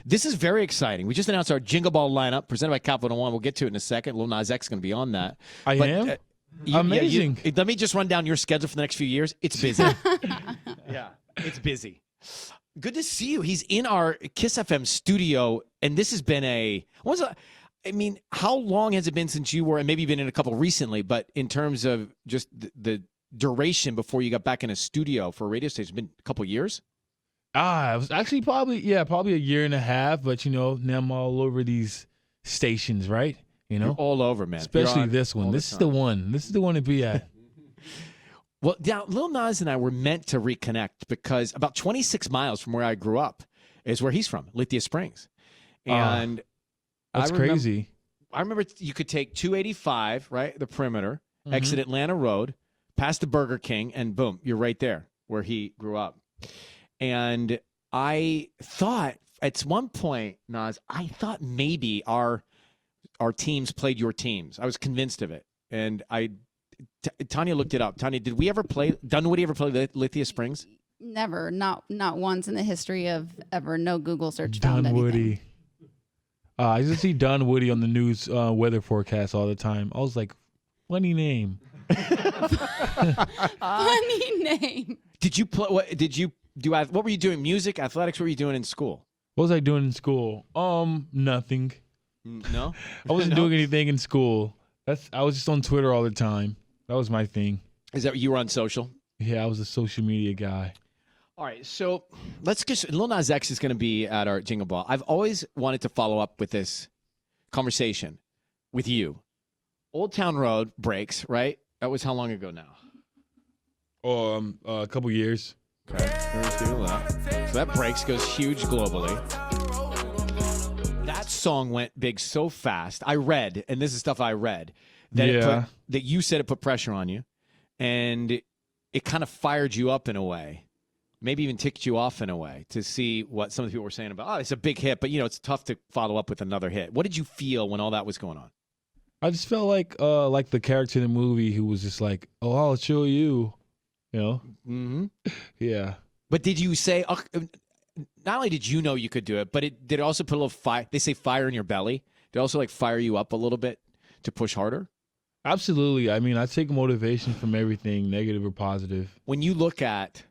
This is very exciting. We just announced our Jingle Ball lineup presented by Capital One. We'll get to it in a second. Lil Nas X is going to be on that. Am? Amazing. Let me just run down your schedule for the next few years. It's busy. Yeah, it's busy. Good to see you. He's in our Kiss FM studio, and this has been how long has it been since you were, and maybe you've been in a couple recently, but in terms of just the duration before you got back in a studio for a radio station, it's been a couple years? It was actually probably a year and a half, but now I'm all over these stations, right? You're all over, man. Especially this one. This is the one. This is the one to be at. Well, now, Lil Nas and I were meant to reconnect because about 26 miles from where I grew up is where he's from, Lithia Springs. And that's crazy. I remember you could take 285, right, the perimeter, exit Atlanta Road, past the Burger King, and boom, you're right there where he grew up. And I thought at one point, Nas, I thought maybe our teams played your teams. I was convinced of it. And Tanya looked it up. Tanya, did Dunwoody ever play Lithia Springs? Never. Not once in the history of ever. No Google search found Dunwoody. anything. I used to see Dunwoody on the news weather forecast all the time. I was like, funny name. Funny name. Did you play? What were you doing? Music, athletics? What were you doing in school? What was I doing in school? Nothing. No, I wasn't doing anything in school. I was just on Twitter all the time. That was my thing. Is that you were on social? Yeah, I was a social media guy. All right, so let's get Lil Nas X is going to be at our Jingle Ball. I've always wanted to follow up with this conversation with you. Old Town Road breaks, right? That was how long ago now? A couple years. Okay, so that breaks, goes huge globally. That song went big so fast. I read, and this is stuff I read, that that you said it put pressure on you, and it kind of fired you up in a way. Maybe even ticked you off in a way to see what some of the people were saying about, it's a big hit, but, it's tough to follow up with another hit. What did you feel when all that was going on? I just felt like the character in the movie who was just like, oh, I'll show you, Mm-hmm. Yeah. But did you say, not only did you know you could do it, but did it also put a little fire? They say fire in your belly. Did it also fire you up a little bit to push harder? Absolutely. I mean, I take motivation from everything, negative or positive. When you look at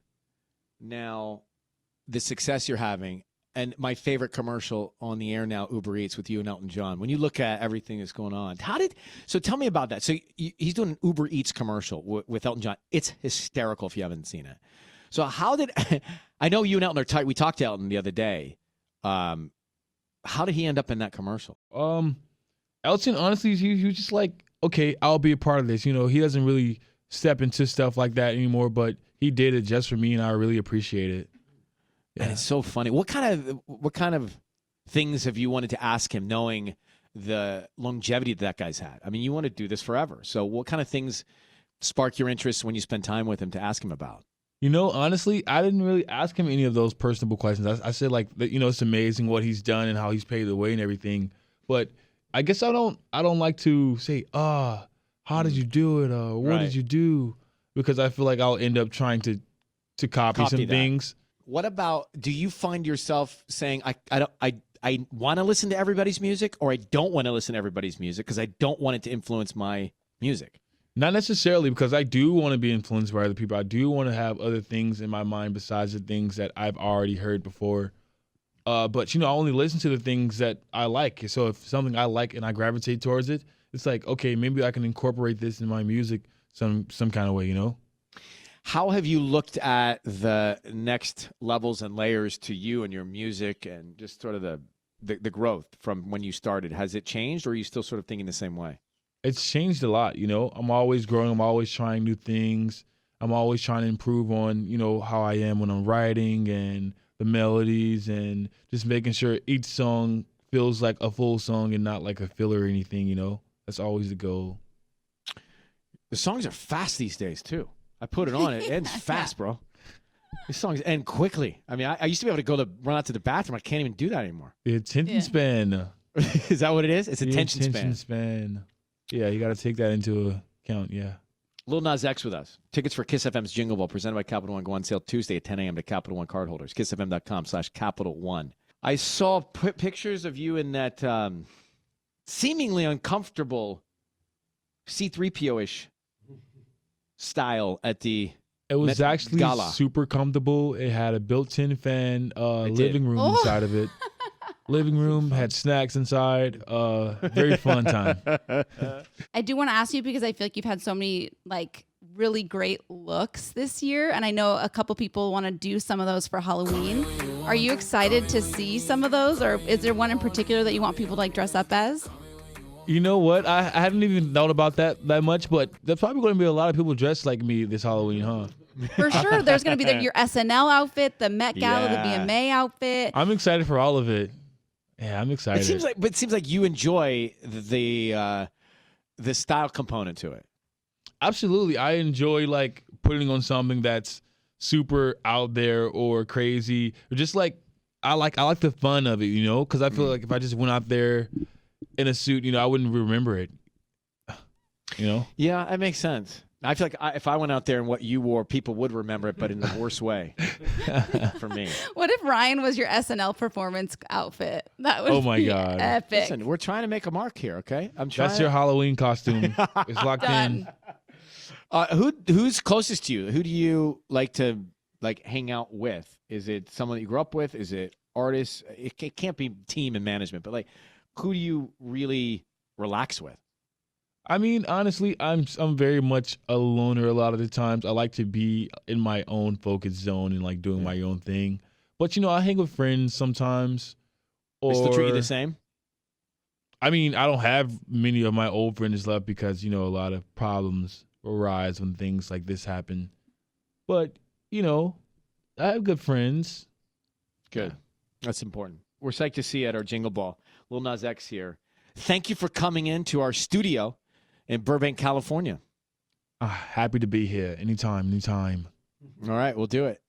now the success you're having, and my favorite commercial on the air now, Uber Eats with you and Elton John, when you look at everything that's going on, so tell me about that. So he's doing an Uber Eats commercial with Elton John. It's hysterical if you haven't seen it. So I know you and Elton are tight. We talked to Elton the other day. How did he end up in that commercial? Elton, honestly, he was just like, okay, I'll be a part of this. He doesn't really step into stuff like that anymore, but he did it just for me, and I really appreciate it. Yeah. And it's so funny. What kind of things have you wanted to ask him, knowing the longevity that guy's had? I mean, you want to do this forever. So what kind of things spark your interest when you spend time with him to ask him about? Honestly, I didn't really ask him any of those personable questions. I said, like, it's amazing what he's done and how he's paved the way and everything. But I guess I don't like to say, how did you do it? What did you do? Because I feel like I'll end up trying to copy some things. What about, do you find yourself saying, I want to listen to everybody's music, or I don't want to listen to everybody's music because I don't want it to influence my music? Not necessarily, because I do want to be influenced by other people. I do want to have other things in my mind besides the things that I've already heard before. But, I only listen to the things that I like. So if something I like and I gravitate towards it, it's like, okay, maybe I can incorporate this in my music some kind of way, How have you looked at the next levels and layers to you and your music and just sort of the growth from when you started? Has it changed, or are you still sort of thinking the same way? It's changed a lot, I'm always growing. I'm always trying new things. I'm always trying to improve on, how I am when I'm writing and the melodies, and just making sure each song feels like a full song and not like a filler or anything, That's always the goal. The songs are fast these days, too. I put it on. It ends fast, bro. These songs end quickly. I mean, I used to be able to run out to the bathroom. I can't even do that anymore. The attention span. Is that what it is? It's attention span. Yeah, you got to take that into account, yeah. Lil Nas X with us. Tickets for Kiss FM's Jingle Ball presented by Capital One go on sale Tuesday at 10 a.m. to Capital One cardholders. KissFM.com/Capital One. I saw pictures of you in that seemingly uncomfortable C-3PO-ish style at the It was Met actually Gala. super comfortable. It had a built-in fan, living room Oh. inside of it. Living room had snacks inside. Very fun time. I do want to ask you because I feel like you've had so many like really great looks this year, and I know a couple people want to do some of those for Halloween. Are you excited to see some of those, or is there one in particular that you want people to like dress up as? You know what? I hadn't even thought about that much, but there's probably going to be a lot of people dressed like me this Halloween, huh? For sure, there's going to be your SNL outfit, the Met Gala, Yeah. the BMA outfit. I'm excited for all of it. Yeah, I'm excited. It seems like you enjoy the style component to it. Absolutely. I enjoy like putting on something that's super out there or crazy, or just like I like the fun of it, because I feel like if I just went out there in a suit, I wouldn't remember it. Yeah, that makes sense. I feel like if I went out there in what you wore, people would remember it, but in the worst way for me. What if Ryan was your SNL performance outfit? That would Oh my be God. epic. Listen, we're trying to make a mark here, okay? I'm trying. That's your Halloween costume. It's locked in. Done. Who's closest to you? Who do you like to hang out with? Is it someone that you grew up with? Is it artists? It can't be team and management, but who do you really relax with? I mean, honestly, I'm very much a loner a lot of the times. I like to be in my own focus zone and like doing my own thing. But I hang with friends sometimes. They still treat you the same? I mean, I don't have many of my old friends left because, a lot of problems arise when things like this happen. But, I have good friends. Good. That's important. We're psyched to see you at our Jingle Ball. Lil Nas X here. Thank you for coming into our studio in Burbank, California. Happy to be here. Anytime. All right, we'll do it.